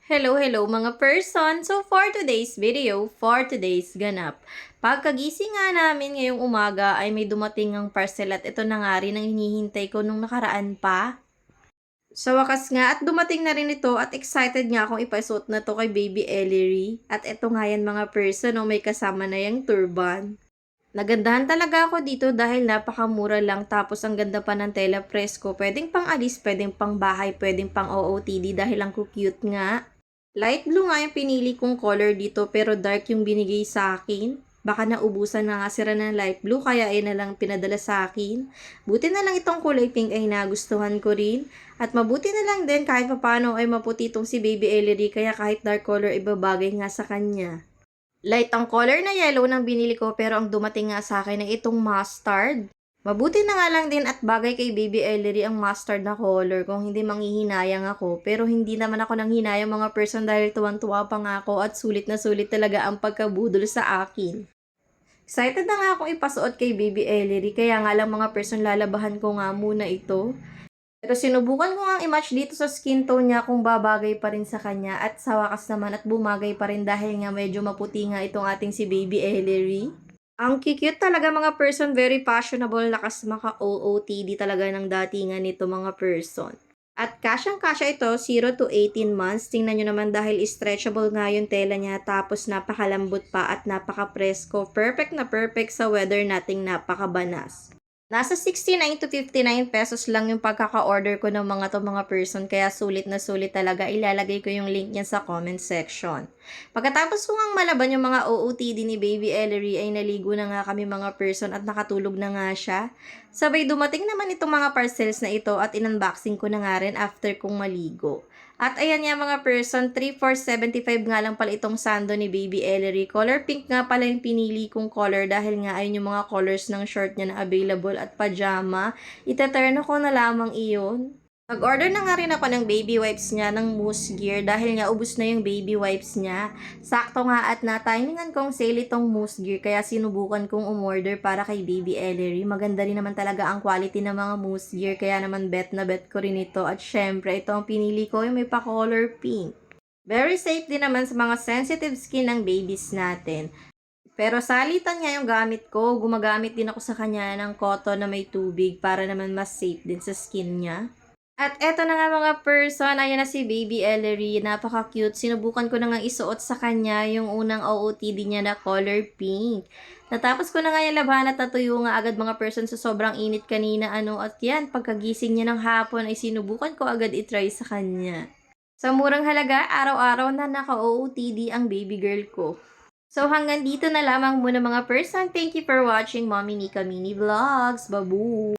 Hello mga person! So for today's video, for today's ganap. Pagkagising nga namin ngayong umaga ay may dumating ang parcel at ito na nga rin ang hinihintay ko nung nakaraan pa. Sa wakas nga at dumating na rin ito at excited nga akong ipasuot na to kay Baby Ellery. At ito nga yan mga person, may kasama na yung turban. Nagandahan talaga ako dito dahil napakamura lang tapos ang ganda pa ng tela presko. Pwedeng pang alis, pwedeng pang bahay, pwedeng pang OOTD dahil ang cute nga. Light blue nga yung pinili kong color dito pero dark yung binigay sa akin. Baka naubusan na nga sila ng light blue kaya ay na lang pinadala sa akin. Buti na lang itong kulay pink ay nagustuhan ko rin. At mabuti na lang din kahit papano ay maputi itong si Baby Ellery kaya kahit dark color ay babagay nga sa kanya. Light ang color na yellow ng binili ko pero ang dumating nga sa akin ay itong mustard. Mabuti na nga lang din at bagay kay Baby Ellery ang mustard na color kung hindi manghihinayang ako. Pero hindi naman ako nanghinayang mga person dahil tuwang-tuwa pa nga ako at sulit na sulit talaga ang pagkabudol sa akin. Excited na nga akong ipasuot kay Baby Ellery kaya nga lang mga person lalabahan ko nga muna ito. Pero sinubukan ko nga i-match dito sa skin tone niya kung babagay pa rin sa kanya at sa wakas naman at bumagay pa rin dahil nga medyo maputi nga itong ating si Baby Ellery. Ang cute talaga mga person, very fashionable, lakas maka-OOTD talaga ng datingan nito mga person. At kasyang-kasya ito, 0 to 18 months. Tingnan nyo naman dahil stretchable nga yung tela niya tapos napakalambot pa at napaka-presko. Perfect na perfect sa weather nating napakabanas. Nasa 69 to 59 pesos lang yung pagkaka-order ko ng mga person kaya sulit na sulit talaga. Ilalagay ko yung link niya sa comment section. Pagkatapos ko ngang malaban yung mga OOTD ni Baby Ellery ay naligo na nga kami mga person at nakatulog na nga siya. Sabay dumating naman itong mga parcels na ito at in-unboxing ko na nga rin after kong maligo. At ayan nga mga person, 3,475 nga lang pala itong sando ni Baby Ellery. Color pink nga pala yung pinili kong color dahil nga ayun yung mga colors ng short niya na available at pajama. Itaterno ko na lamang iyon. Nag-order na nga rin ako ng baby wipes niya ng Mousse Gear dahil nga ubos na yung baby wipes niya. Sakto nga at na-timingan kong sale itong Mousse Gear kaya sinubukan kong umorder para kay Baby Ellery. Maganda rin naman talaga ang quality ng mga Mousse Gear kaya naman bet na bet ko rin ito. At syempre ito ang pinili ko yung may pa-color pink. Very safe din naman sa mga sensitive skin ng babies natin. Pero salitan nga yung gamit ko. Gumagamit din ako sa kanya ng cotton na may tubig para naman mas safe din sa skin niya. At eto na nga mga person, ayan na si Baby Ellery, napaka-cute. Sinubukan ko na nga isuot sa kanya yung unang OOTD niya na color pink. Natapos ko na nga yung labahan at natuyo nga agad mga person sa sobrang init kanina. At yan, pagkagising niya ng hapon ay sinubukan ko agad itry sa kanya. Sa murang halaga, araw-araw na naka-OOTD ang baby girl ko. So hanggang dito na lamang muna mga person. Thank you for watching Mommy Nika Mini Vlogs. Babu!